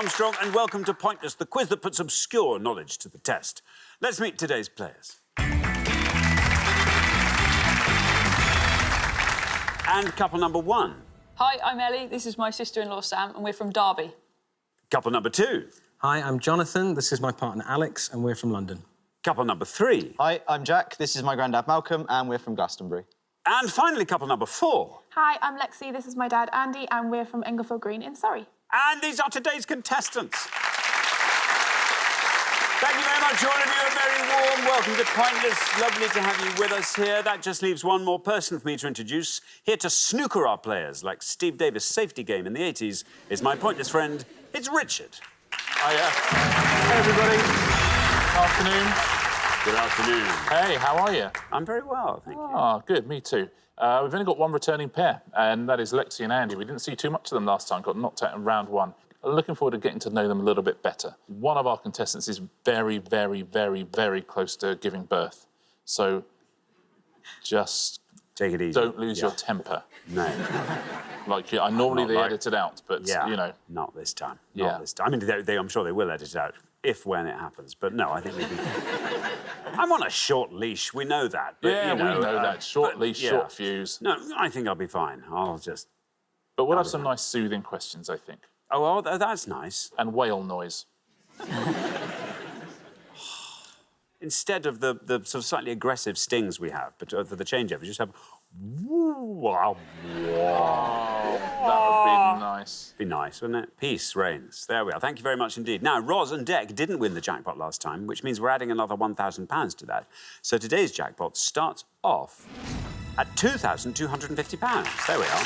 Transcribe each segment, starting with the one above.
Armstrong, and welcome to Pointless, the quiz that puts obscure knowledge to the test. Let's meet today's players. And couple number one. Hi, I'm Ellie. This is my sister-in-law, Sam, and we're from Derby. Couple number two. Hi, I'm Jonathan. This is my partner, Alex, and we're from London. Couple number three. Hi, I'm Jack. This is my granddad, Malcolm, and we're from Glastonbury. And finally, couple number four. Hi, I'm Lexi. This is my dad, Andy, and we're from Englefield Green in Surrey. And these are today's contestants. Thank you very much, all of you. A very warm welcome to Pointless. Lovely to have you with us here. That just leaves one more person for me to introduce. Here to snooker our players, like Steve Davis' safety game in the 80s, is my Pointless friend. It's Richard. Hiya. Hey, everybody. Afternoon. Good afternoon. Hey, how are you? I'm very well, thank you. Oh, good, me too. We've only got one returning pair, and that is Lexi and Andy. We didn't see too much of them last time, got knocked out in round one. Looking forward to getting to know them a little bit better. One of our contestants is very, very, very, very close to giving birth. So just take it easy. Don't lose your temper. No. Like, I normally they edit it out, but, you know. Not this time. Yeah. Not this time. I mean, I'm sure they will edit it out when it happens. But no, I think we can... I'm on a short leash, we know that. But, Yeah, you know, we know that. Short leash, short fuse. No, I think I'll be fine. I'll just... But we'll have some nice soothing questions, I think. Oh, well, that's nice. And whale noise. Instead of the sort of slightly aggressive stings we have, but for the changeover, just have... Wow. That would be nice. Be nice, wouldn't it? Peace reigns. There we are. Thank you very much indeed. Now, Roz and Dec didn't win the jackpot last time, which means we're adding another £1,000 to that. So today's jackpot starts off at £2,250. There we are.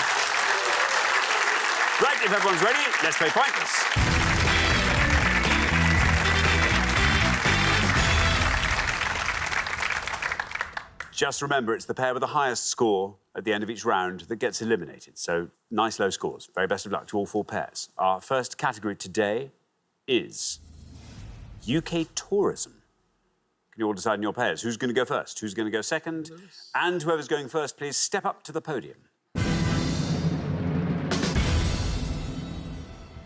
Right, if everyone's ready, let's play Pointless. Just remember, it's the pair with the highest score at the end of each round that gets eliminated. So, nice low scores. Very best of luck to all four pairs. Our first category today is UK tourism. Can you all decide on your pairs? Who's going to go first? Who's going to go second? And whoever's going first, please step up to the podium.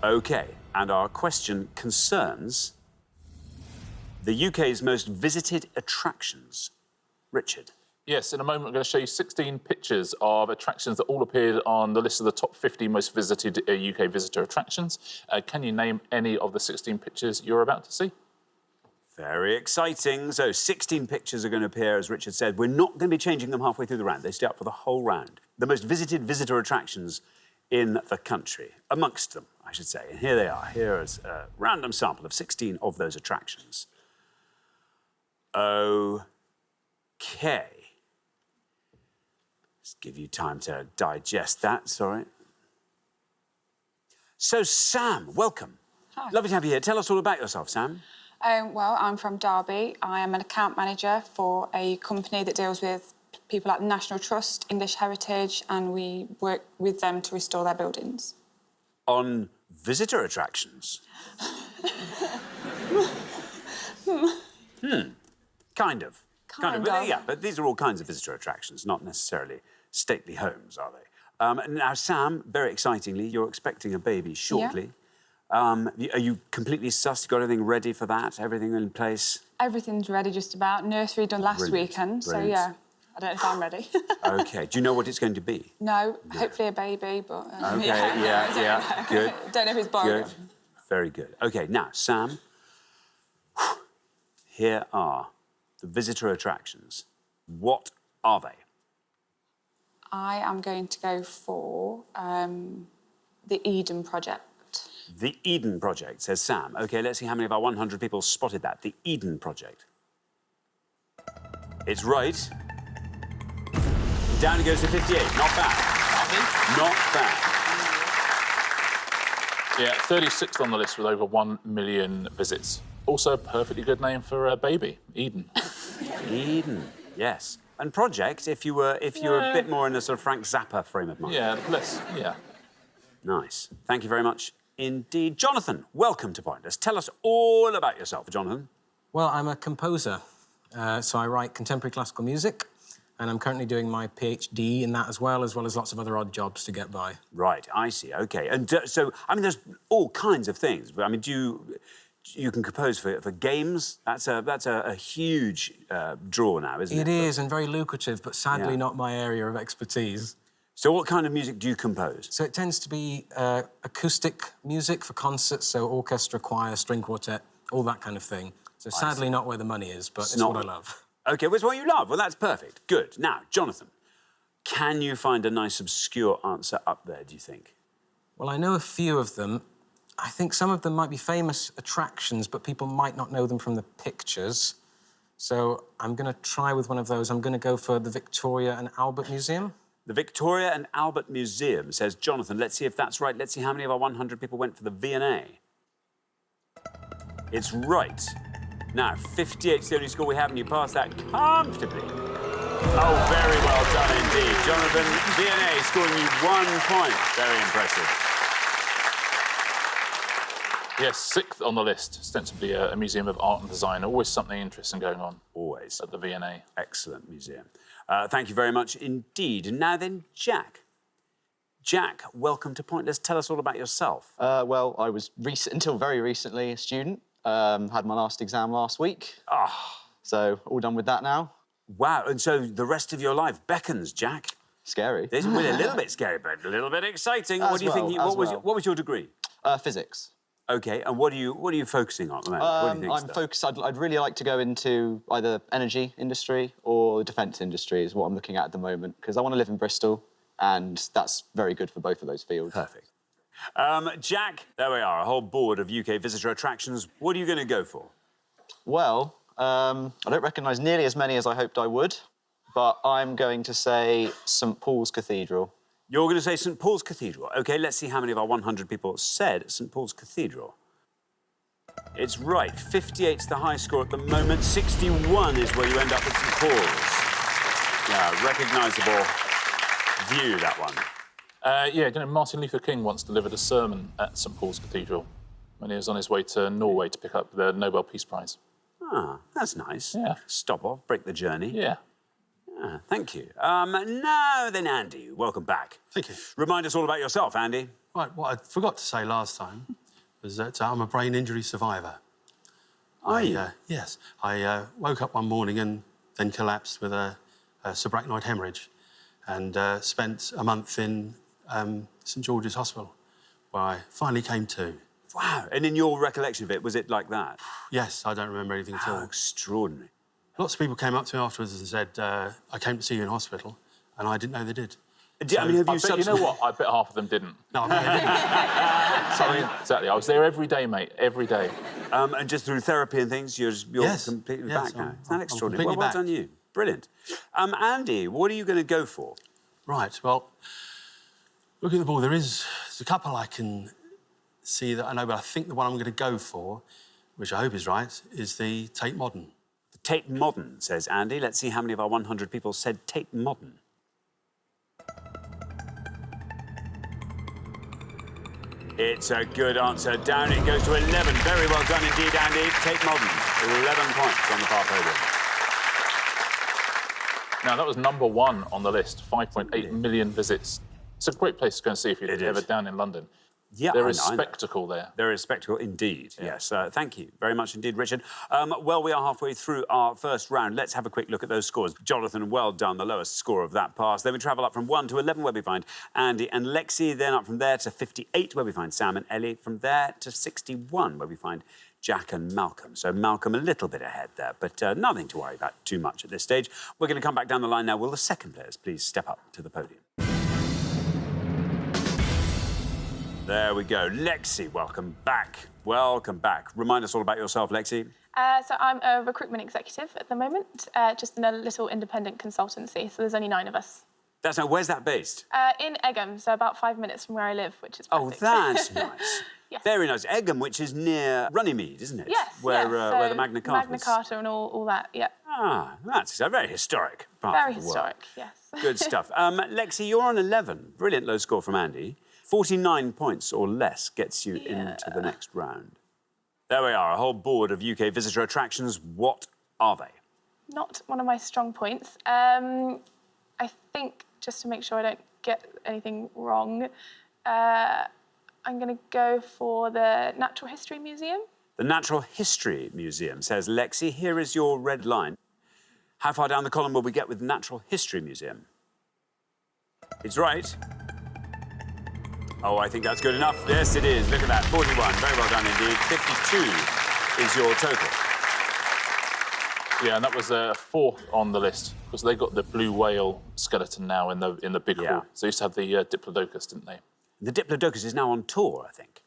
OK, and our question concerns the UK's most visited attractions. Richard. Yes, in a moment, I'm going to show you 16 pictures of attractions that all appeared on the list of the top 50 most visited UK visitor attractions. Can you name any of the 16 pictures you're about to see? Very exciting. So 16 pictures are going to appear, as Richard said. We're not going to be changing them halfway through the round. They stay up for the whole round. The most visited visitor attractions in the country. Amongst them, I should say. And here they are. Here is a random sample of 16 of those attractions. OK. Just give you time to digest that, sorry. So, Sam, welcome. Hi. Lovely to have you here. Tell us all about yourself, Sam. Well, I'm from Derby. I am an account manager for a company that deals with people like the National Trust, English Heritage, and we work with them to restore their buildings. On visitor attractions? Kind of. Yeah, but these are all kinds of visitor attractions, not necessarily stately homes, are they? Now, Sam, very excitingly, you're expecting a baby shortly. Yeah. Are you completely sussed? Got everything ready for that? Everything in place? Everything's ready, just about. Nursery done last weekend, so yeah. I don't know if I'm ready. OK. Do you know what it's going to be? No, hopefully a baby, but... OK, yeah, good. Don't know if it's borrowed. Good. Very good. OK, now, Sam, here are the visitor attractions. What are they? I am going to go for the Eden Project. The Eden Project, says Sam. OK, let's see how many of our 100 people spotted that. The Eden Project. It's right. Down it goes to 58. Not bad. Not bad. Yeah, 36th on the list with over 1 million visits. Also a perfectly good name for a baby, Eden. Eden, yes. And Project, if you were a bit more in a sort of Frank Zappa frame of mind. Yeah. Nice. Thank you very much indeed. Jonathan, welcome to Pointless. Tell us all about yourself, Jonathan. Well, I'm a composer, so I write contemporary classical music. and I'm currently doing my PhD in that as well as lots of other odd jobs to get by. Right, I see. OK. And so, I mean, there's all kinds of things. I mean, you can compose for games? That's a huge draw now, isn't it? It is, and very lucrative, but sadly Yeah. not my area of expertise. So what kind of music do you compose? So it tends to be acoustic music for concerts, so orchestra, choir, string quartet, all that kind of thing. So sadly not where the money is, but it's not- what I love. OK, well, it's what you love. Well, that's perfect. Good. Now, Jonathan, can you find a nice obscure answer up there, do you think? Well, I know a few of them. I think some of them might be famous attractions, but people might not know them from the pictures. So I'm going to try with one of those. I'm going to go for the Victoria and Albert Museum. The Victoria and Albert Museum, says Jonathan. Let's see if that's right. Let's see how many of our 100 people went for the V&A. It's right. Now, 58's the only score we have, and you passed that comfortably. Oh, very well done indeed. Jonathan, V&A scoring you 1 point. Very impressive. Yes, 6th on the list, ostensibly a museum of art and design. Always something interesting going on. Always. At the V&A. Excellent museum. Thank you very much indeed. And now then, Jack. Jack, welcome to Pointless. Tell us all about yourself. Well, I was until very recently a student. Had my last exam last week. So all done with that now. Wow, and so the rest of your life beckons, Jack. Scary. This is a little bit scary, but a little bit exciting. What do you think? What was your degree? Physics. OK, and what are you focusing on at the moment? What do you think? I'm focused. I'd really like to go into either energy industry or the defence industry is what I'm looking at the moment because I want to live in Bristol, and that's very good for both of those fields. Perfect. Jack, there we are, a whole board of UK visitor attractions. What are you going to go for? Well, I don't recognise nearly as many as I hoped I would, but I'm going to say St Paul's Cathedral. You're going to say St Paul's Cathedral. OK, let's see how many of our 100 people said St Paul's Cathedral. It's right. 58's the high score at the moment. 61 is where you end up at St Paul's. Yeah, recognisable view, that one. Yeah, you know, Martin Luther King once delivered a sermon at St Paul's Cathedral when he was on his way to Norway to pick up the Nobel Peace Prize. Ah, that's nice. Yeah. Stop off, break the journey. Yeah. Ah, thank you. Now then, Andy, welcome back. Thank you. Remind us all about yourself, Andy. Right, what I forgot to say last time was that I'm a brain injury survivor. Are you? Yes. I woke up one morning and then collapsed with a subarachnoid hemorrhage and spent a month in St George's Hospital, where I finally came to. Wow. And in your recollection of it, was it like that? Yes, I don't remember anything at How all. extraordinary. Lots of people came up to me afterwards and said, I came to see you in hospital, and I didn't know they did. I mean, have you You know what? I bet half of them didn't. No, I mean, they didn't. Exactly. I was there every day, mate. Every day. And just through therapy and things, you're Yes. completely Yes, back now. Isn't that I'm extraordinary? completely Well back. done you. Brilliant. Andy, what are you going to go for? Right, well, looking at the ball, there's a couple I can see that I know, but I think the one I'm going to go for, which I hope is right, is the Tate Modern. The Tate Modern, says Andy. Let's see how many of our 100 people said Tate Modern. It's a good answer. Down it goes to 11. Very well done indeed, Andy. Tate Modern, 11 points on the par podium. Now, that was #1 on the list. 5.8 million visits. It's a great place to go and see if you're It ever is. down in London. Yeah, There I is know. spectacle there. There is spectacle indeed, yes. Thank you very much indeed, Richard. Well, we are halfway through our first round. Let's have a quick look at those scores. Jonathan, well done, the lowest score of that pass. Then we travel up from 1 to 11, where we find Andy and Lexi. Then up from there to 58, where we find Sam and Ellie. From there to 61, where we find Jack and Malcolm. So Malcolm a little bit ahead there, but nothing to worry about too much at this stage. We're going to come back down the line now. Will the second players please step up to the podium? There we go. Lexi, welcome back. Welcome back. Remind us all about yourself, Lexi. So I'm a recruitment executive at the moment, just in a little independent consultancy. So there's only 9 of us. That's now, where's that based? In Egham, so about 5 minutes from where I live, which is Oh, perfect. that's nice. Yes. Very nice. Egham, which is near Runnymede, isn't it? Yes, Where, yes. where So the Magna Carta Magna was. Carta and all that, yeah. Ah, that's a very historic part Very of the world. historic, yes. Good stuff. Lexi, you're on 11. Brilliant low score from Andy. 49 points or less gets you into the next round. There we are, a whole board of UK visitor attractions. What are they? Not one of my strong points. I think, just to make sure I don't get anything wrong, I'm going to go for the Natural History Museum. The Natural History Museum, says Lexi. Here is your red line. How far down the column will we get with the Natural History Museum? It's right. Oh, I think that's good enough. Yes, it is. Look at that. 41. Very well done indeed. 52 is your total. Yeah, and that was fourth on the list because they got the blue whale skeleton now in the big hall. So they used to have the Diplodocus, didn't they? The Diplodocus is now on tour, I think.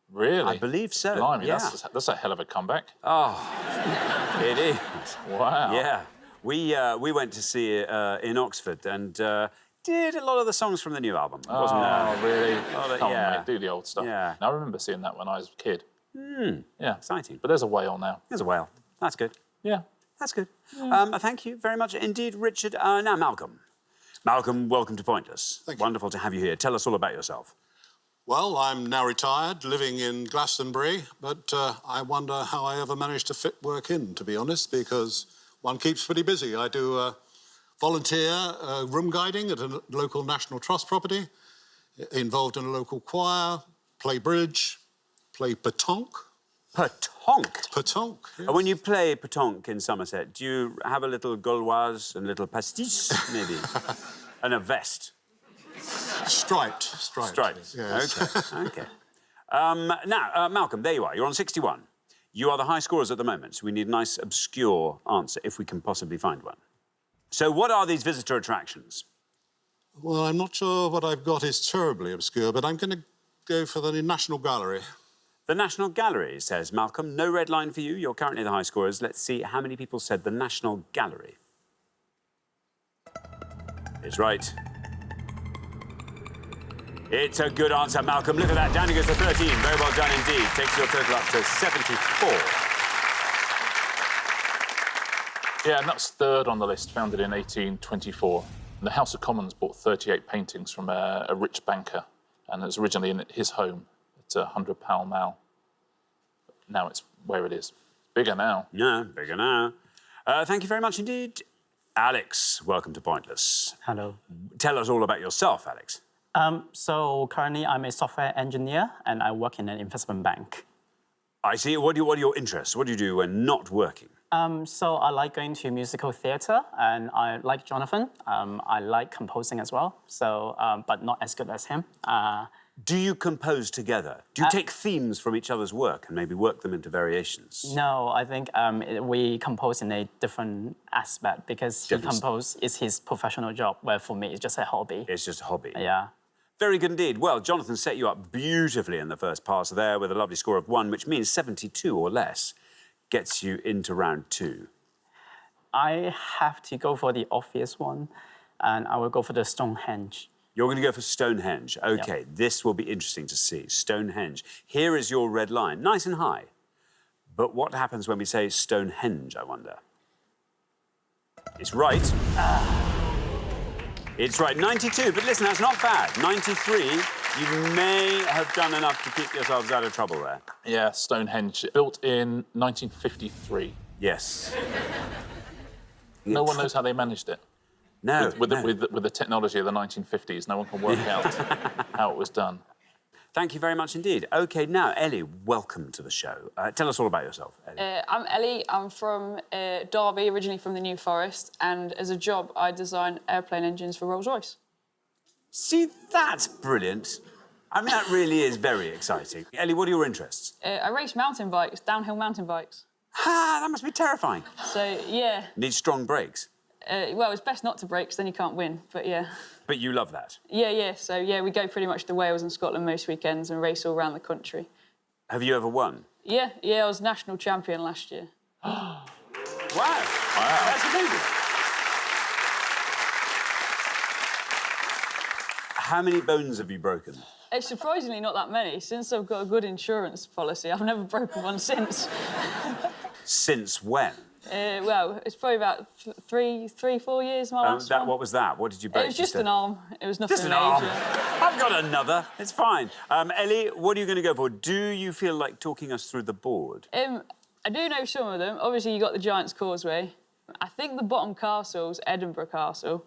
Really? I believe so. Blimey, yeah. that's a hell of a comeback. Oh, it is. Wow. Yeah. We went to see it in Oxford and did a lot of the songs from the new album. Wasn't really? Come yeah. on, mate, do the old stuff. Yeah. Now, I remember seeing that when I was a kid. Yeah. Exciting. But there's a whale now. There's a whale. That's good. Yeah. That's good. Thank you very much indeed, Richard. Now, Malcolm. Malcolm, welcome to Pointless. Thank you. Wonderful to have you here. Tell us all about yourself. Well, I'm now retired, living in Glastonbury, but I wonder how I ever managed to fit work in, to be honest, because one keeps pretty busy. I do volunteer room guiding at a local National Trust property, involved in a local choir, play bridge, play pétanque. Pétanque? Pétanque, yes. And when you play pétanque in Somerset, do you have a little gauloise and a little pastis, maybe? And a vest? Striped. Striped. Yes. OK. Now, Malcolm, there you are. You're on 61. You are the high scorers at the moment, so we need a nice, obscure answer, if we can possibly find one. So what are these visitor attractions? Well, I'm not sure what I've got is terribly obscure, but I'm going to go for the National Gallery. The National Gallery, says Malcolm. No red line for you. You're currently the high scorers. Let's see how many people said the National Gallery. It's right. It's a good answer, Malcolm. Look at that. Down he goes to 13. Very well done indeed. Takes your total up to 74. Yeah, and that's third on the list, founded in 1824. And the House of Commons bought 38 paintings from a rich banker, and it was originally in his home. It's a £100 Mall. Now it's where it is. Bigger now. Yeah, bigger now. Thank you very much indeed. Alex, welcome to Pointless. Hello. Tell us all about yourself, Alex. So currently I'm a software engineer and I work in an investment bank. I see. What are your interests? What do you do when not working? So I like going to musical theatre and I like Jonathan. I like composing as well, so, but not as good as him. Do you compose together? Do you take themes from each other's work and maybe work them into variations? No, I think we compose in a different aspect because he compose is his professional job, where for me it's just a hobby. It's just a hobby. Yeah. Very good indeed. Well, Jonathan set you up beautifully in the first pass there with a lovely score of 1, which means 72 or less gets you into round 2. I have to go for the obvious one, and I will go for the Stonehenge. You're going to go for Stonehenge. OK, This will be interesting to see. Stonehenge. Here is your red line, nice and high. But what happens when we say Stonehenge, I wonder? It's right. It's right, 92. But listen, that's not bad. 93, you may have done enough to keep yourselves out of trouble there. Yeah, Stonehenge, built in 1953. Yes. No one knows how they managed it. No. With the technology of the 1950s, no one can work out how it was done. Thank you very much indeed. OK, now, Ellie, welcome to the show. Tell us all about yourself, Ellie. I'm Ellie. I'm from Derby, originally from the New Forest, and as a job, I design airplane engines for Rolls-Royce. See, that's brilliant. I mean, that really is very exciting. Ellie, what are your interests? I race mountain bikes, downhill mountain bikes. Ha, that must be terrifying. So, yeah. Need strong brakes. Well, it's best not to break, 'cause then you can't win, but yeah. But you love that. Yeah. So, yeah, we go pretty much to Wales and Scotland most weekends and race all around the country. Have you ever won? Yeah, I was national champion last year. Wow. That's amazing. How many bones have you broken? It's surprisingly not that many. Since I've got a good insurance policy, I've never broken one since. Since when? Well, it's probably about 3-4 years, my last one. What was that? What did you break? It was just an arm. It was nothing Just an major. arm. I've got another. It's fine. Ellie, what are you going to go for? Do you feel like talking us through the board? I do know some of them. Obviously, you got the Giant's Causeway. I think the bottom castle's Edinburgh Castle.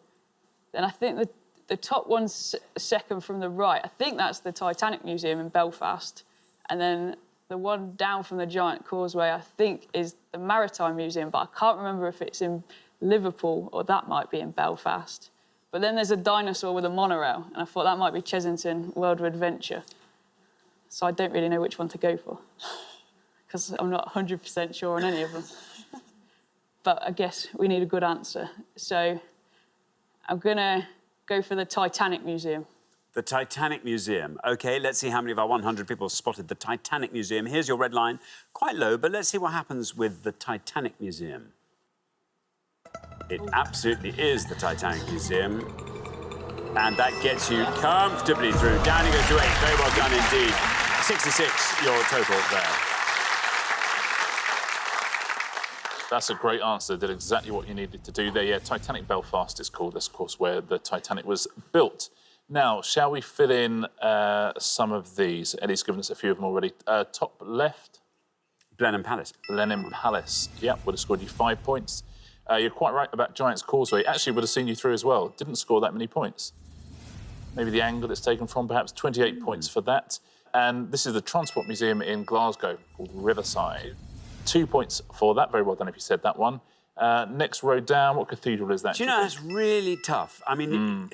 Then I think the top one's second from the right. I think that's the Titanic Museum in Belfast. And then the one down from the Giant Causeway, I think, is the Maritime Museum, but I can't remember if it's in Liverpool or that might be in Belfast. But then there's a dinosaur with a monorail, and I thought that might be Chesington World of Adventure. So I don't really know which one to go for, because I'm not 100% sure on any of them. But I guess we need a good answer. So I'm gonna go for the Titanic Museum. The Titanic Museum. OK, let's see how many of our 100 people spotted the Titanic Museum. Here's your red line. Quite low, but let's see what happens with the Titanic Museum. It absolutely is the Titanic Museum. And that gets you comfortably through. Down you go to 8. Very well done indeed. 66, your total there. That's a great answer. Did exactly what you needed to do there. Yeah, Titanic Belfast is called, this, of course, where the Titanic was built. Now, shall we fill in some of these? Eddie's given us a few of them already. Top left. Blenheim Palace. Blenheim Palace. Yeah, would have scored you 5 points. You're quite right about Giant's Causeway. Actually, would have seen you through as well. Didn't score that many points. Maybe the angle it's taken from, perhaps 28 points for that. And this is the Transport Museum in Glasgow, called Riverside. 2 points for that. Very well done if you said that one. Next row down, what cathedral is that? Do you know, it's really tough. I mean,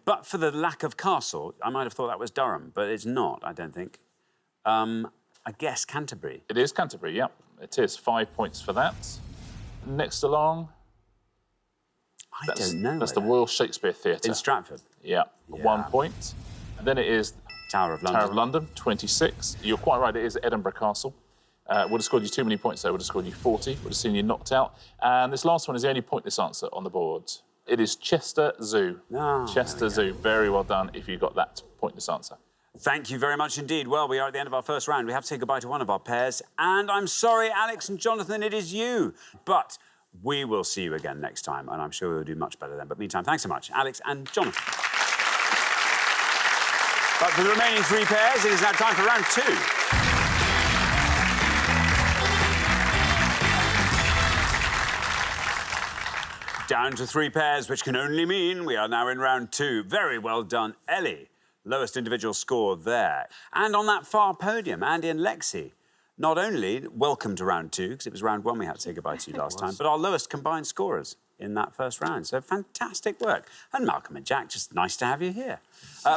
but for the lack of castle, I might have thought that was Durham, but it's not, I don't think. I guess Canterbury. It is Canterbury, yeah. It is. 5 points for that. Next along... I don't know. That's the Royal Shakespeare Theatre. In Stratford. Yeah, 1 point. And then it is... Tower of London. Tower of London, 26. You're quite right, it is Edinburgh Castle. Would have scored you too many points there, would have scored you 40, would have seen you knocked out. And this last one is the only pointless answer on the board. It is Chester Zoo. Oh, Chester Zoo, very well done if you got that pointless answer. Thank you very much indeed. Well, we are at the end of our first round. We have to say goodbye to one of our pairs. And I'm sorry, Alex and Jonathan, it is you. But we will see you again next time, and I'm sure we'll do much better then. But meantime, thanks so much, Alex and Jonathan. But for the remaining 3 pairs, it is now time for round 2. Down to 3 pairs, which can only mean we are now in round 2. Very well done, Ellie. Lowest individual score there. And on that far podium, Andy and Lexi. Not only welcome to round 2, because it was round 1 we had to say goodbye to you last time, but our lowest combined scorers in that first round. So fantastic work. And Malcolm and Jack, just nice to have you here.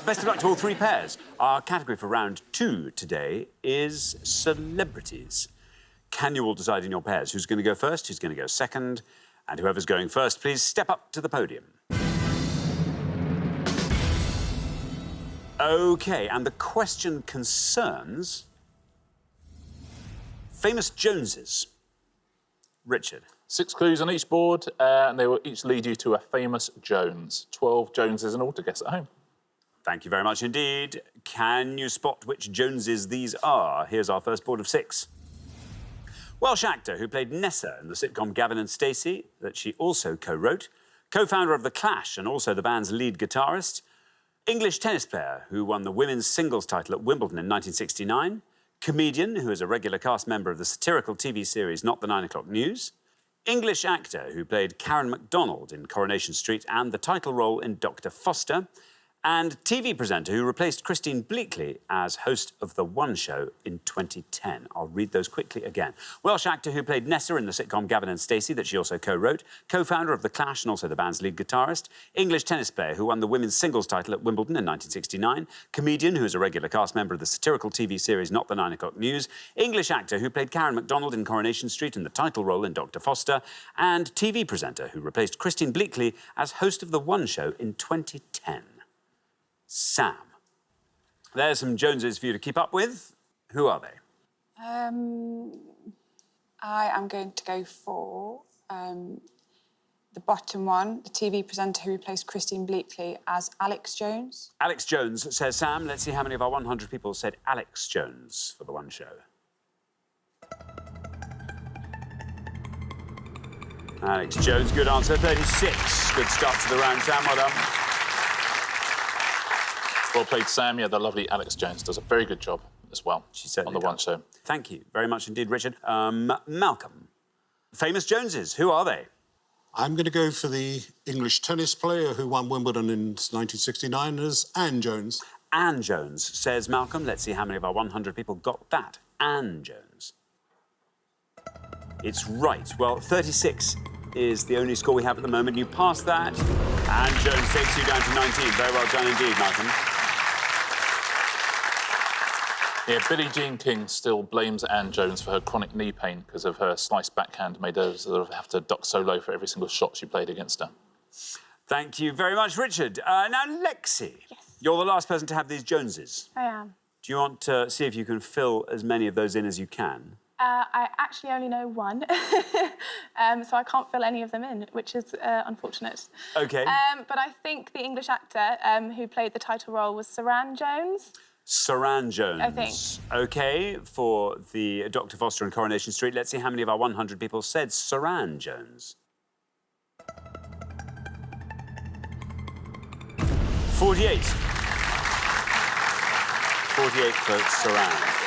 Best of luck to all 3 pairs. Our category for round 2 today is celebrities. Can you all decide in your pairs who's going to go first, who's going to go second? And whoever's going first, please step up to the podium. OK, and the question concerns famous Joneses. Richard. 6 clues on each board, and they will each lead you to a famous Jones. 12 Joneses in all to guess at home. Thank you very much indeed. Can you spot which Joneses these are? Here's our first board of 6. Welsh actor who played Nessa in the sitcom Gavin and Stacey, that she also co-wrote. Co-founder of The Clash and also the band's lead guitarist. English tennis player who won the women's singles title at Wimbledon in 1969. Comedian who is a regular cast member of the satirical TV series Not the 9 O'Clock News. English actor who played Karen MacDonald in Coronation Street and the title role in Dr. Foster. And TV presenter who replaced Christine Bleakley as host of The One Show in 2010. I'll read those quickly again. Welsh actor who played Nessa in the sitcom Gavin and Stacey, that she also co-wrote. Co-founder of The Clash and also the band's lead guitarist. English tennis player who won the women's singles title at Wimbledon in 1969. Comedian who is a regular cast member of the satirical TV series Not the 9 O'Clock News. English actor who played Karen MacDonald in Coronation Street and the title role in Dr. Foster. And TV presenter who replaced Christine Bleakley as host of The One Show in 2010. Sam. There's some Joneses for you to keep up with. Who are they? I am going to go for the bottom one, the TV presenter who replaced Christine Bleakley as Alex Jones. Alex Jones, says Sam. Let's see how many of our 100 people said Alex Jones for The One Show. Alex Jones, good answer, 36. Good start to the round, Sam, well done. Well played, Sam. Yeah, the lovely Alex Jones does a very good job as well on The One Show. Thank you very much indeed, Richard. Malcolm. Famous Joneses, who are they? I'm going to go for the English tennis player who won Wimbledon in 1969 as Anne Jones. Anne Jones, says Malcolm. Let's see how many of our 100 people got that. Anne Jones. It's right. Well, 36 is the only score we have at the moment. You passed that. Anne Jones takes you down to 19. Very well done indeed, Malcolm. Yeah, Billie Jean King still blames Anne Jones for her chronic knee pain because of her sliced backhand made her sort of have to duck so low for every single shot she played against her. Thank you very much, Richard. Now, Lexi. Yes. You're the last person to have these Joneses. I am. Do you want to see if you can fill as many of those in as you can? I actually only know one, so I can't fill any of them in, which is unfortunate. OK. But I think the English actor who played the title role was Saran Jones. Saran Jones. I think. OK, for the Dr. Foster and Coronation Street, let's see how many of our 100 people said Saran Jones. 48. 48 for Saran.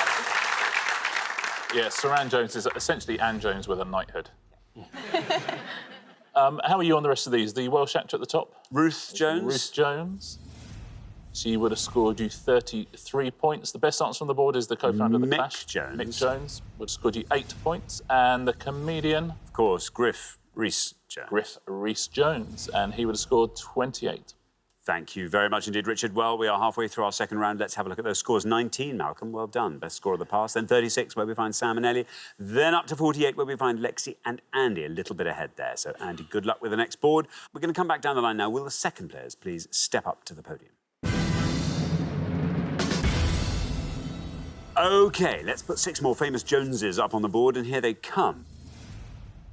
Yeah, Saran Jones is essentially Anne Jones with a knighthood. How are you on the rest of these? The Welsh actor at the top? Ruth Jones. Ruth Jones. She would have scored you 33 points. The best answer on the board is the co-founder of The Clash. Jones. Mick Jones would have scored you 8 points. And the comedian? Of course, Griff Rhys-Jones. Griff Rhys-Jones. And he would have scored 28. Thank you very much indeed, Richard. Well, we are halfway through our second round. Let's have a look at those scores. 19, Malcolm, well done. Best score of the past. Then 36, where we find Sam and Ellie. Then up to 48, where we find Lexi and Andy. A little bit ahead there. So, Andy, good luck with the next board. We're going to come back down the line now. Will the second players please step up to the podium? OK, let's put 6 more famous Joneses up on the board, and here they come.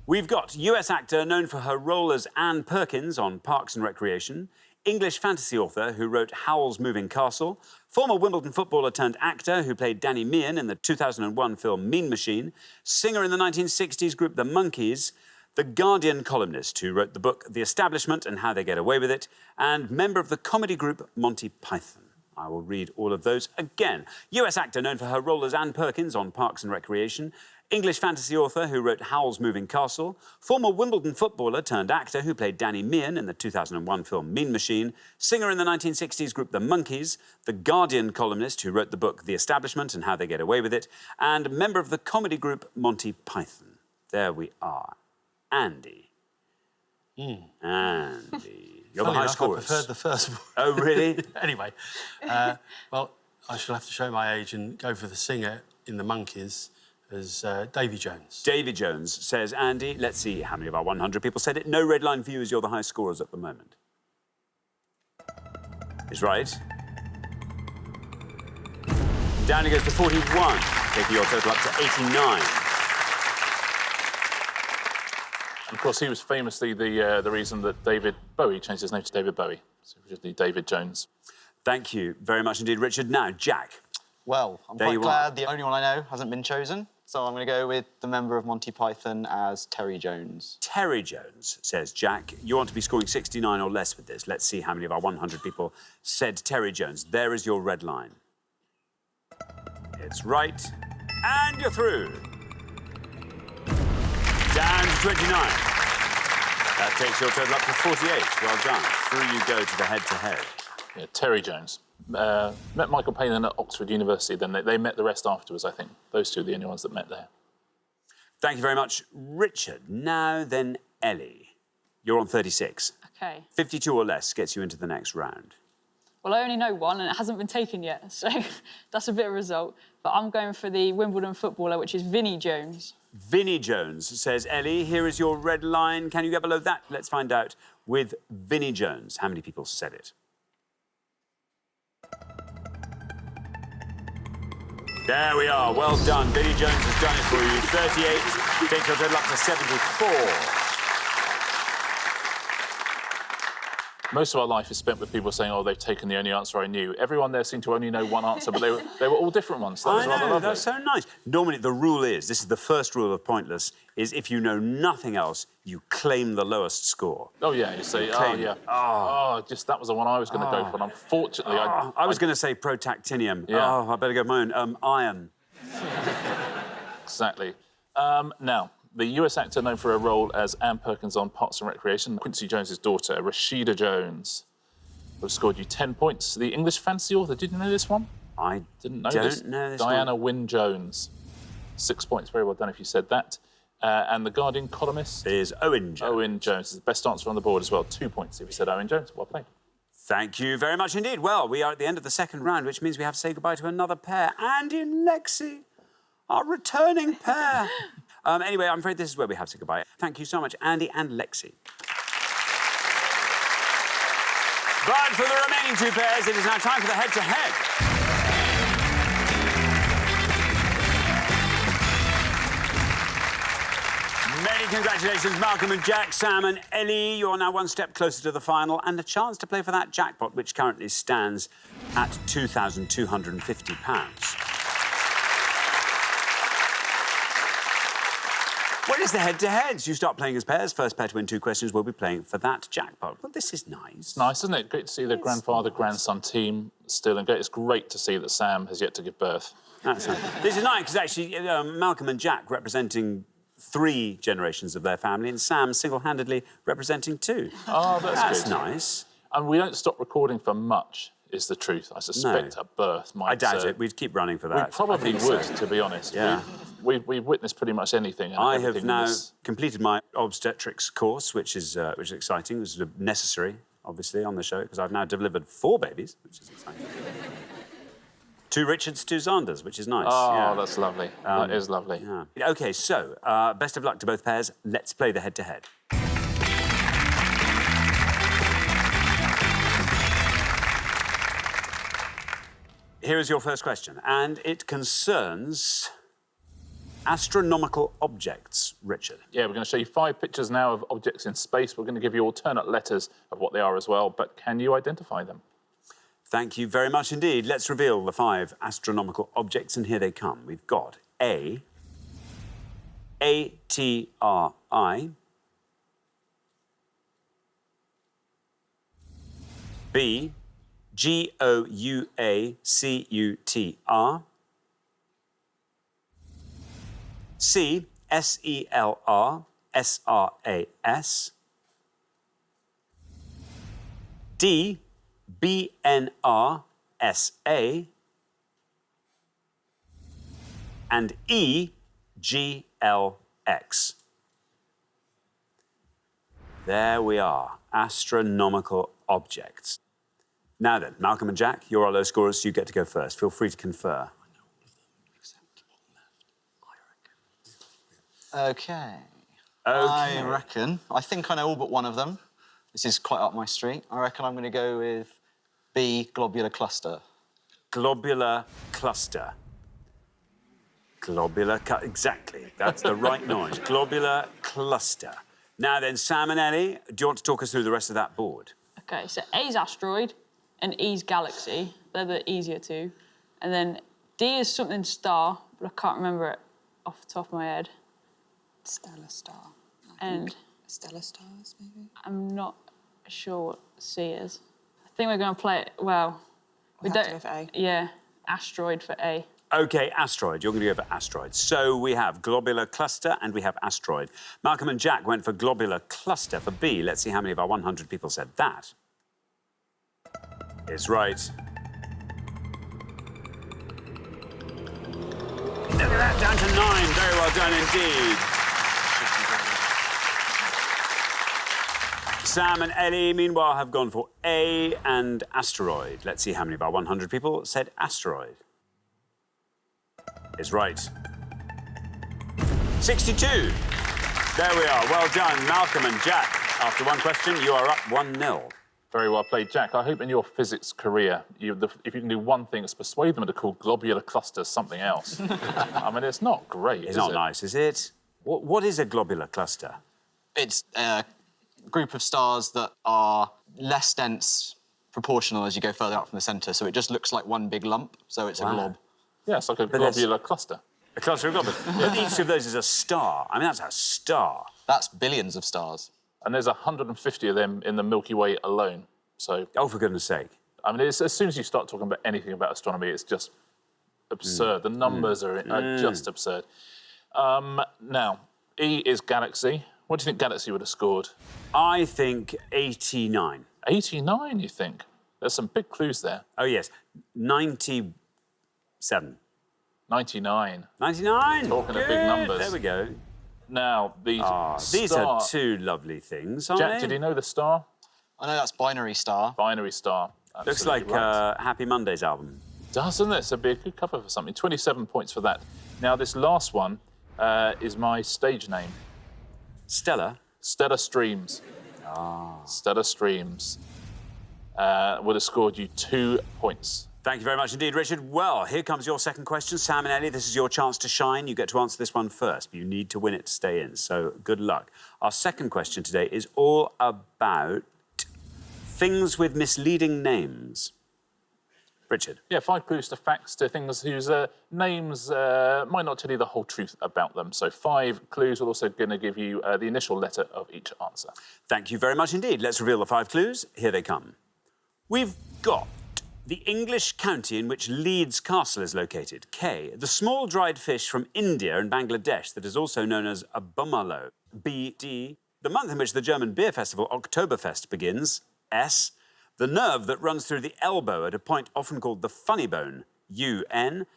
We've got US actor known for her role as Anne Perkins on Parks and Recreation, English fantasy author who wrote Howl's Moving Castle, former Wimbledon footballer turned actor who played Danny Meehan in the 2001 film Mean Machine, singer in the 1960s group The Monkees, The Guardian columnist who wrote the book The Establishment and How They Get Away with It, and member of the comedy group Monty Python. I will read all of those again. US actor known for her role as Anne Perkins on Parks and Recreation, English fantasy author who wrote Howl's Moving Castle, former Wimbledon footballer turned actor who played Danny Meehan in the 2001 film Mean Machine, singer in the 1960s group The Monkees, The Guardian columnist who wrote the book The Establishment and How They Get Away with It, and member of the comedy group Monty Python. There we are. Andy. Andy. You're the high scorers. I preferred the first one. Oh, really? Anyway, well, I shall have to show my age and go for the singer in The Monkees as Davy Jones. Davy Jones, says Andy. Let's see how many of our 100 people said it. No red line for you as you're the high scorers at the moment. Is right. Down it goes to 41, taking your total up to 89. Of course, he was famously the reason that David Bowie changed his name to David Bowie. So originally David Jones. Thank you very much indeed, Richard. Now, Jack. Well, I'm quite glad the only one I know hasn't been chosen. So I'm going to go with the member of Monty Python as Terry Jones. Terry Jones, says Jack. You want to be scoring 69 or less with this. Let's see how many of our 100 people said Terry Jones. There is your red line. It's right. And you're through. Down to 29. That takes your total up to 48. Well done. Through you go to the head-to-head. Yeah, Terry Jones. Met Michael Palin at Oxford University, then they met the rest afterwards, I think. Those two are the only ones that met there. Thank you very much, Richard. Now then, Ellie. You're on 36. OK. 52 or less gets you into the next round. Well, I only know one, and it hasn't been taken yet, so that's a bit of a result. But I'm going for the Wimbledon footballer, which is Vinnie Jones. Vinnie Jones, says Ellie. Here is your red line. Can you get below that? Let's find out with Vinnie Jones. How many people said it? There we are. Well done. Vinnie Jones has done it for you. 38 takes your total up to 74. Most of our life is spent with people saying, oh, they've taken the only answer I knew. Everyone there seemed to only know one answer, but they were all different ones. That was rather lovely. That's so nice. Normally, the rule is, this is the first rule of Pointless, is if you know nothing else, you claim the lowest score. Oh, yeah, you say, oh, yeah. Just that was the one I was going to go for, and unfortunately... I was going to say protactinium. Yeah. Oh, I better go for my own. Iron. Exactly. Now, The US actor known for her role as Ann Perkins on Parks and Recreation, Quincy Jones's daughter, Rashida Jones, who scored you 10 points. The English fantasy author, did you know this one? I Didn't know don't this. know this Diana one. Wynne Jones, 6 points. Very well done if you said that. And the Guardian columnist Is Owen Jones. Owen Jones is the best answer on the board as well. 2 points if you said Owen Jones. Well played. Thank you very much indeed. Well, we are at the end of the second round, which means we have to say goodbye to another pair. Andy and Lexi, our returning pair. Anyway, I'm afraid this is where we have to say goodbye. Thank you so much, Andy and Lexi. But for the remaining two pairs, it is now time for the head-to-head. Many congratulations, Malcolm and Jack, Sam and Ellie. You're now one step closer to the final and a chance to play for that jackpot, which currently stands at £2,250. What is the head-to-heads? You start playing as pairs. First pair to win 2 questions will be playing for that jackpot. Well, this is nice. Nice, isn't it? Great to see the grandfather-grandson team still in. It's great to see that Sam has yet to give birth. That's nice. This is nice because actually Malcolm and Jack representing 3 generations of their family and Sam single-handedly representing 2. Oh, that's good. Nice. And we don't stop recording for much, is the truth. I suspect a birth might... I doubt it. We'd keep running for that. We probably would, to be honest. Yeah. We've witnessed pretty much anything. And I have everything now completed my obstetrics course, which is exciting. This is necessary, obviously, on the show, because I've now delivered 4 babies, which is exciting. 2 Richards, 2 Zanders, which is nice. Oh, yeah. that's lovely. That is lovely. Yeah. OK, so, best of luck to both pairs. Let's play the head-to-head. Here is your first question, and it concerns astronomical objects, Richard. Yeah, we're going to show you 5 pictures now of objects in space. We're going to give you alternate letters of what they are as well, but can you identify them? Thank you very much indeed. Let's reveal the 5 astronomical objects, and here they come. We've got A, ATRI, B, GOUACUTR, C, SELRSRAS, D, BNRSA, and E, GLX. There we are, astronomical objects. Now then, Malcolm and Jack, you're our low scorers, so you get to go first. Feel free to confer. OK. I think I know all but one of them. This is quite up my street. I reckon I'm going to go with B, globular cluster. Globular cluster. Exactly. That's the right noise. Globular cluster. Now then, Sam and Ellie, do you want to talk us through the rest of that board? OK, so A's asteroid and E's galaxy. They're the easier 2. And then D is something star, but I can't remember it off the top of my head. Stellar star. And stellar stars, maybe. I'm not sure what C is. I think we're going to play it. Well, we have don't. to go for A. Yeah, asteroid for A. OK, asteroid. You're going to go for asteroid. So we have globular cluster and we have asteroid. Malcolm and Jack went for globular cluster for B. Let's see how many of our 100 people said that. It's right. Look at that, down to 9. Very well done indeed. Sam and Ellie, meanwhile, have gone for A and asteroid. Let's see how many of our 100 people said asteroid. Is right. 62. There we are. Well done, Malcolm and Jack. After one question, you are up 1-0. Very well played, Jack. I hope in your physics career, if you can do one thing, it's persuade them to call globular clusters something else. I mean, it's not great, It's not nice, is it? What is a globular cluster? It's a group of stars that are less dense proportional as you go further out from the centre, so it just looks like one big lump, so it's a glob. Yeah, it's like a globular cluster. A cluster of globulars. But each of those is a star. I mean, that's a star. That's billions of stars. And there's 150 of them in the Milky Way alone. So, oh, for goodness sake. I mean, as soon as you start talking about anything about astronomy, it's just absurd. The numbers are just absurd. Now, E is Galaxy. What do you think Galaxy would have scored? I think 89. 89, you think? There's some big clues there. Oh, yes. 97. 99. 99. Talking of big Good. numbers. There we go. Now, the star... These are two lovely things, aren't Jack, they? did you know the star? I know that's binary star. Binary star. Looks Absolutely like right. Happy Mondays album. Doesn't it? So it'd be a good cover for something. 27 points for that. Now, this last one is my stage name. Stella. Stellar Streams. Stellar Streams. Would have scored you 2 points. Thank you very much indeed, Richard. Well, here comes your second question. Sam and Ellie, this is your chance to shine. You get to answer this one first, but you need to win it to stay in, so good luck. Our second question today is all about things with misleading names. Richard. Yeah, 5 clues to facts to things whose names might not tell you the whole truth about them. So 5 clues. We're also going to give you the initial letter of each answer. Thank you very much indeed. Let's reveal the 5 clues. Here they come. We've got the English county in which Leeds Castle is located. K. The small dried fish from India and Bangladesh that is also known as a bumalo. B. D. The month in which the German beer festival Oktoberfest begins. S. The nerve that runs through the elbow at a point often called the funny bone. U.N.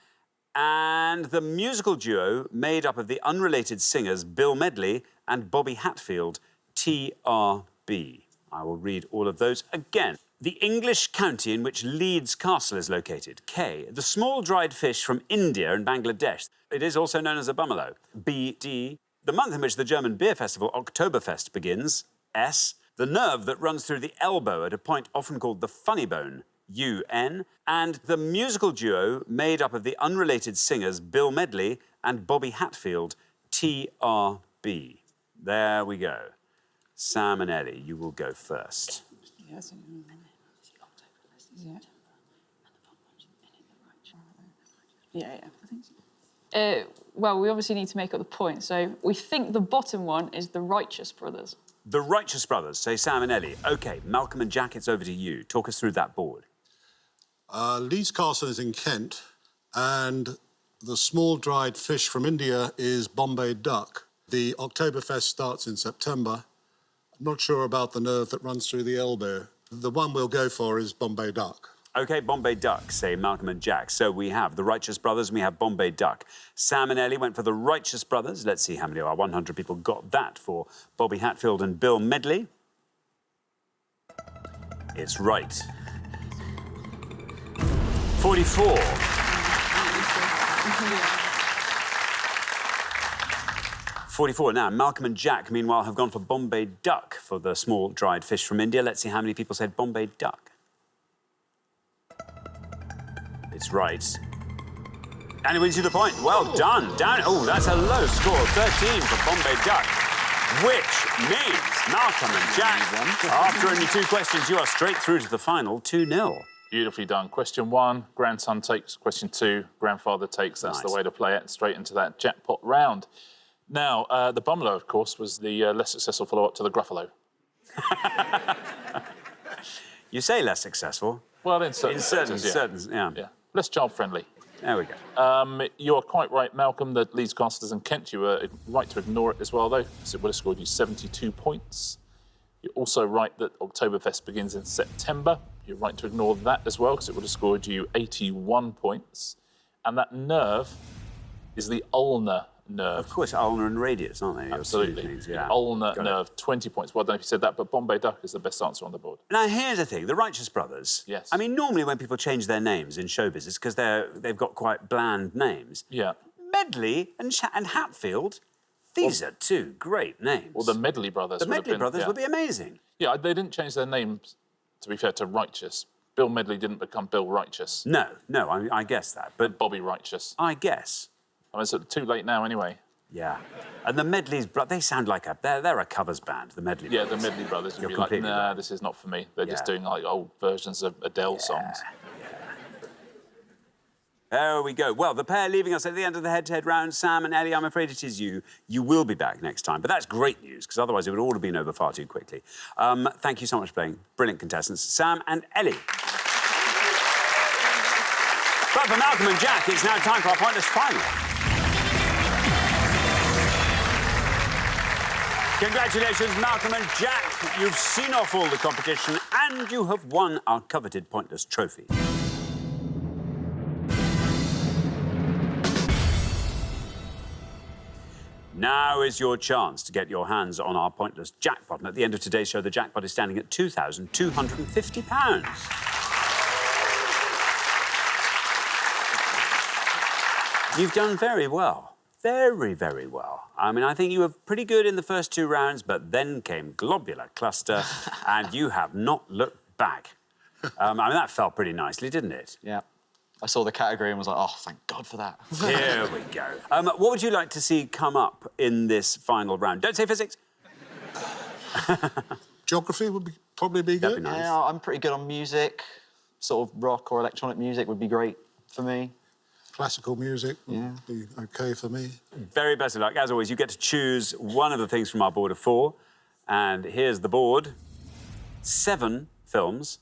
And the musical duo made up of the unrelated singers Bill Medley and Bobby Hatfield. T.R.B. I will read all of those again. The English county in which Leeds Castle is located. K. The small dried fish from India and Bangladesh. It is also known as a bumalo. B. D. The month in which the German beer festival Oktoberfest begins. S. The nerve that runs through the elbow at a point often called the funny bone. U.N. And the musical duo made up of the unrelated singers Bill Medley and Bobby Hatfield. T.R.B. There we go. Sam and Ellie, you will go first. Well, we obviously need to make up the point, so we think the bottom one is the Righteous Brothers. The Righteous Brothers, say Sam and Ellie. OK, Malcolm and Jack, it's over to you. Talk us through that board. Leeds Castle is in Kent, and the small dried fish from India is Bombay duck. The Oktoberfest starts in September. I'm not sure about the nerve that runs through the elbow. The one we'll go for is Bombay duck. OK, Bombay duck, say Malcolm and Jack. So we have the Righteous Brothers and we have Bombay duck. Sam and Ellie went for the Righteous Brothers. Let's see how many of our 100 people got that for Bobby Hatfield and Bill Medley. It's right. 44. 44. Now, Malcolm and Jack, meanwhile, have gone for Bombay duck for the small dried fish from India. Let's see how many people said Bombay duck. It's right. And it wins you the point. Well done. Down. Oh, that's a low score. 13 for Bombay duck. Which means Malcolm and Jack, after only 2 questions, you are straight through to the final 2-0. Beautifully done. Question 1, grandson takes. Question 2, grandfather takes. That's the way to play it, straight into that jackpot round. Now, the Bumalo, of course, was the less successful follow-up to the Gruffalo. You say less successful. Well, in certain sectors, yeah. Less child-friendly. There we go. You are quite right, Malcolm, that Leeds Castle is in Kent. You were right to ignore it as well, though, because it would have scored you 72 points. You're also right that Oktoberfest begins in September. You're right to ignore that as well, because it would have scored you 81 points. And that nerve is the ulnar nerve. Of course, ulnar and radius, aren't they? Absolutely. Yeah. Ulnar nerve, 20 points. Well, I don't know if you said that, but Bombay duck is the best answer on the board. Now, here's the thing. The Righteous Brothers. Yes. I mean, normally when people change their names in show business, because they've got quite bland names. Yeah. Medley and Hatfield, these are 2 great names. Well, the Medley brothers The Medley brothers would be amazing. Yeah, they didn't change their names, to be fair, to Righteous. Bill Medley didn't become Bill Righteous. No, I guess that. But Bobby Righteous. I guess. I mean, it's too late now anyway. Yeah. And the Medleys, they sound like they're a covers band, the Medley Brothers. Yeah, the Medley brothers. You'd be like, completely nah, right. this is not for me. They're just doing like old versions of Adele songs. There we go. Well, the pair leaving us at the end of the head-to-head round, Sam and Ellie, I'm afraid it is you. You will be back next time. But that's great news, because otherwise it would all have been over far too quickly. Thank you so much for playing. Brilliant contestants. Sam and Ellie. But for Malcolm and Jack, it's now time for our pointless final. Congratulations, Malcolm and Jack. You've seen off all the competition and you have won our coveted Pointless trophy. Now is your chance to get your hands on our Pointless jackpot. And at the end of today's show, the jackpot is standing at £2,250. You've done very well. Very, very well. I mean, I think you were pretty good in the first 2 rounds, but then came globular cluster, and you have not looked back. I mean, that felt pretty nicely, didn't it? Yeah. I saw the category and was like, oh, thank God for that. Here we go. What would you like to see come up in this final round? Don't say physics. Geography would probably be good. That'd be nice. Yeah, I'm pretty good on music. Sort of rock or electronic music would be great for me. Classical music would be OK for me. Very best of luck. As always, you get to choose one of the things from our board of 4. And here's the board. 7 films,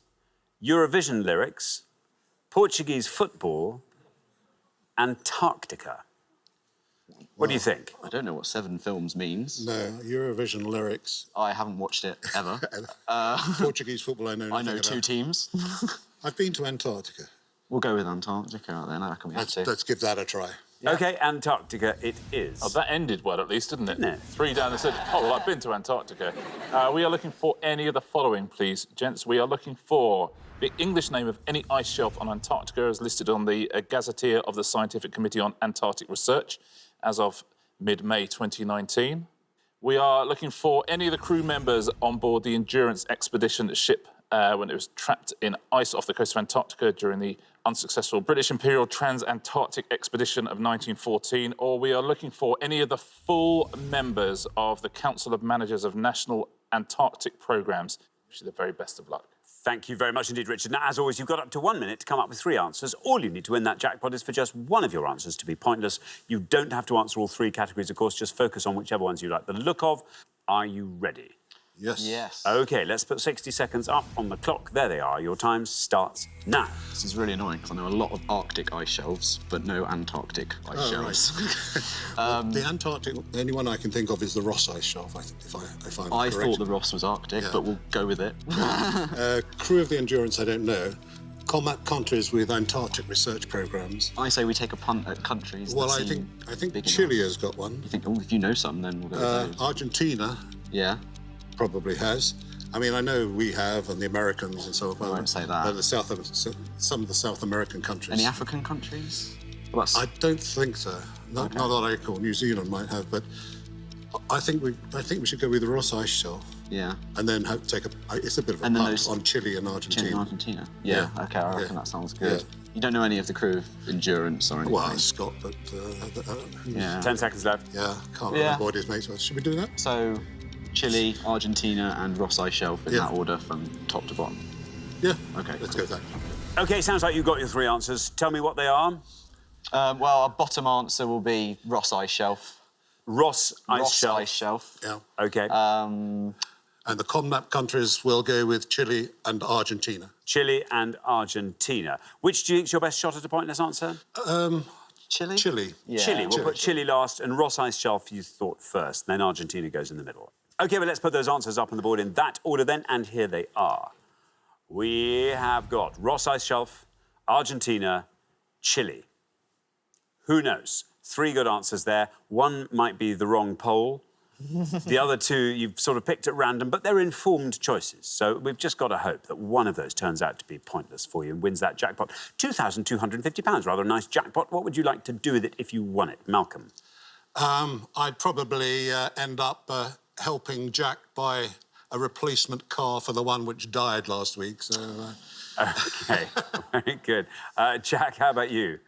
Eurovision lyrics, Portuguese football, Antarctica. What do you think? I don't know what 7 films means. No, Eurovision lyrics. I haven't watched it ever. Portuguese football, I know nothing I know 2 about. teams. I've been to Antarctica. We'll go with Antarctica then. I reckon we have to. Let's give that a try. Yeah. OK, Antarctica it is. Oh, that ended well, at least, didn't it? No. 3 down and said, oh, well, I've been to Antarctica. We are looking for any of the following, please. Gents, we are looking for the English name of any ice shelf on Antarctica as listed on the Gazetteer of the Scientific Committee on Antarctic Research as of mid-May 2019. We are looking for any of the crew members on board the Endurance expedition ship when it was trapped in ice off the coast of Antarctica during the unsuccessful British Imperial Trans-Antarctic Expedition of 1914, or we are looking for any of the full members of the Council of Managers of National Antarctic Programmes. Wish you the very best of luck. Thank you very much indeed, Richard. Now, as always, you've got up to 1 minute to come up with 3 answers. All you need to win that jackpot is for just one of your answers to be pointless. You don't have to answer all 3 categories, of course. Just focus on whichever ones you like the look of. Are you ready? Yes. Yes. OK, let's put 60 seconds up on the clock. There they are. Your time starts now. This is really annoying because I know a lot of Arctic ice shelves, but no Antarctic ice shelves. The Antarctic, the only one I can think of is the Ross Ice Shelf, if I'm I correct. thought the Ross was Arctic, but we'll go with it. Crew of the Endurance, I don't know. Combat countries with Antarctic research programmes. I say we take a punt at countries. Well, that I seem think big Chile enough. has got one. You think, oh, if you know some, then we'll go with those. Argentina Yeah. probably has. I mean, I know we have, and the Americans and so on. I won't say that. Some of the South American countries. Any African countries? Well, I don't think so. Not that I recall. New Zealand might have, but I think we should go with the Ross Ice Shelf. Yeah. And then take a. It's a bit of a punt on Chile and Argentina. Chile and Argentina. Yeah. Okay, I reckon that sounds good. Yeah. You don't know any of the crew of Endurance or anything? Well, Scott, but yeah. 10 seconds left. Yeah, can't remember what his mates were. Should we do that? So, Chile, Argentina, and Ross Ice Shelf in that order from top to bottom. Yeah. Okay. Let's go with that. OK, sounds like you've got your 3 answers. Tell me what they are. Well, our bottom answer will be Ross Ice Shelf. Ross Ice Shelf. Ice Shelf. Yeah. OK. And the combat countries will go with Chile and Argentina. Chile and Argentina. Which do you think's your best shot at a pointless answer? Chile? Chile. Yeah. Chile. We'll put Chile last, and Ross Ice Shelf you thought first, then Argentina goes in the middle. OK, well, let's put those answers up on the board in that order then, and here they are. We have got Ross Ice Shelf, Argentina, Chile. Who knows? 3 good answers there. 1 might be the wrong poll. The other 2 you've sort of picked at random, but they're informed choices. So we've just got to hope that one of those turns out to be pointless for you and wins that jackpot. £2,250, rather a nice jackpot. What would you like to do with it if you won it? Malcolm? I'd probably end up helping Jack buy a replacement car for the one which died last week. So. OK, very good. Jack, how about you?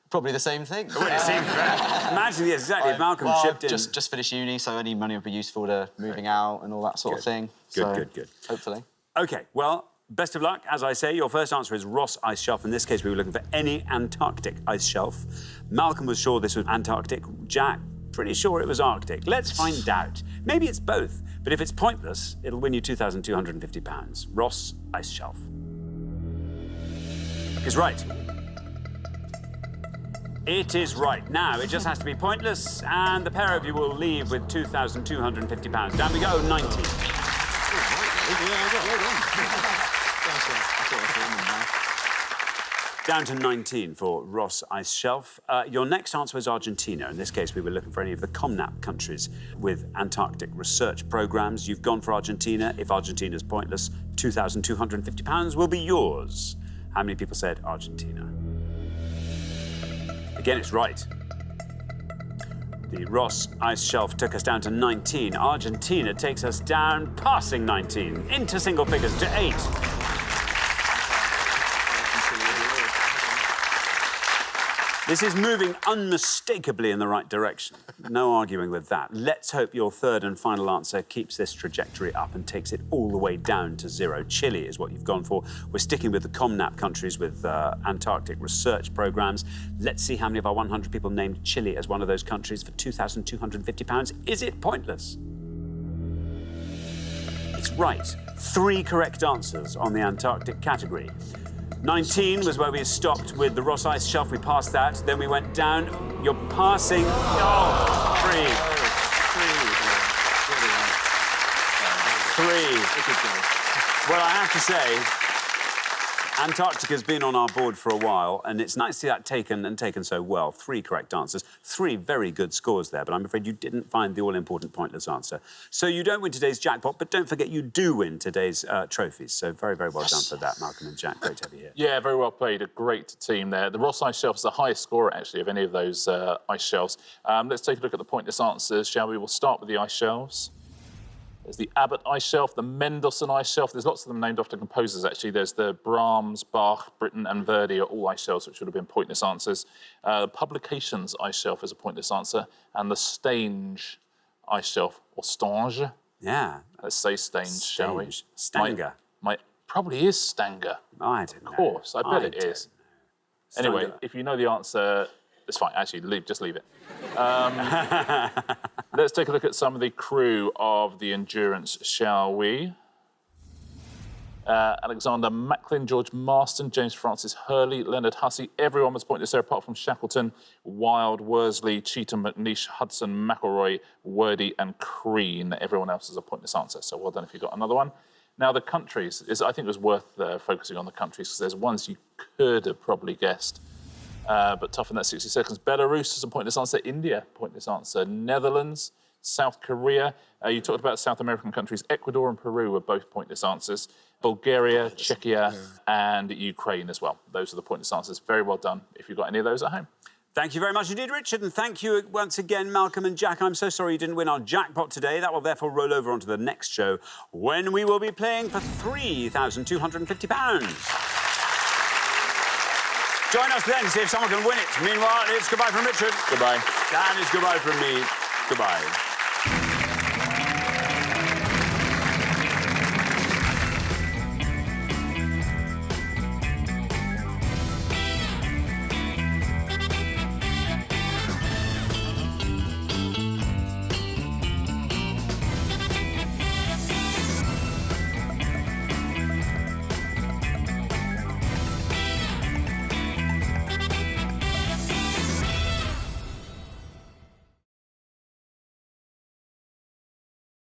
Probably the same thing. Well, it seems fair. Imagine, yes, exactly, if Malcolm chipped in. Just finished uni, so any money would be useful to moving out and all that sort of thing. Good. Hopefully. OK, well, best of luck. As I say, your first answer is Ross Ice Shelf. In this case, we were looking for any Antarctic ice shelf. Malcolm was sure this was Antarctic. Jack, pretty sure it was Arctic. Let's find out. Maybe it's both, but if it's pointless, it'll win you £2,250. Ross Ice Shelf is right. It is right. Now, it just has to be pointless, and the pair of you will leave with £2,250. Down we go, 90. Down to 19 for Ross Ice Shelf. Your next answer was Argentina. In this case, we were looking for any of the COMNAP countries with Antarctic research programmes. You've gone for Argentina. If Argentina's pointless, £2,250 will be yours. How many people said Argentina? Again, it's right. The Ross Ice Shelf took us down to 19. Argentina takes us down, passing 19, into single figures to 8. This is moving unmistakably in the right direction. No arguing with that. Let's hope your third and final answer keeps this trajectory up and takes it all the way down to 0. Chile is what you've gone for. We're sticking with the COMNAP countries with Antarctic research programmes. Let's see how many of our 100 people named Chile as one of those countries for £2,250. Is it pointless? It's right. 3 correct answers on the Antarctic category. 19 was where we stopped with the Ross Ice Shelf. We passed that. Then we went down. You're passing. Oh, 3. Well, I have to say, Antarctica's been on our board for a while, and it's nice to see that taken so well. 3 correct answers. 3 very good scores there, but I'm afraid you didn't find the all-important pointless answer. So you don't win today's jackpot, but don't forget you do win today's trophies. So very, very well done for that, Malcolm and Jack. Great to have you here. Yeah, very well played. A great team there. The Ross Ice Shelf is the highest scorer, actually, of any of those ice shelves. Let's take a look at the pointless answers, shall we? We'll start with the ice shelves. There's the Abbott Ice Shelf, the Mendelssohn Ice Shelf. There's lots of them named after composers, actually. There's the Brahms, Bach, Britten and Verdi are all ice shelves, which would have been pointless answers. Publications Ice Shelf is a pointless answer. And the Stange Ice Shelf, or Stange. Yeah. Let's say Stange, shall we? Stanger. Probably is Stanger. I don't know. Of course, I bet it is. Anyway, Stanger. if you know the answer, it's fine. Actually, just leave it. Let's take a look at some of the crew of the Endurance, shall we? Alexander Macklin, George Marston, James Francis Hurley, Leonard Hussey. Everyone was pointless there apart from Shackleton, Wild, Worsley, Cheetham, McNeish, Hudson, McElroy, Wordy and Crean. Everyone else is a pointless answer, so well done if you got another one. Now, the countries, I think it was worth focusing on the countries because there's ones you could have probably guessed. But tough in that 60 seconds. Belarus is a pointless answer. India, pointless answer. Netherlands, South Korea. You talked about South American countries. Ecuador and Peru were both pointless answers. Bulgaria, Czechia, and Ukraine as well. Those are the pointless answers. Very well done if you've got any of those at home. Thank you very much indeed, Richard, and thank you once again, Malcolm and Jack. I'm so sorry you didn't win our jackpot today. That will therefore roll over onto the next show when we will be playing for £3,250. Join us then to see if someone can win it. Meanwhile, it's goodbye from Richard. Goodbye. And it's goodbye from me. Goodbye.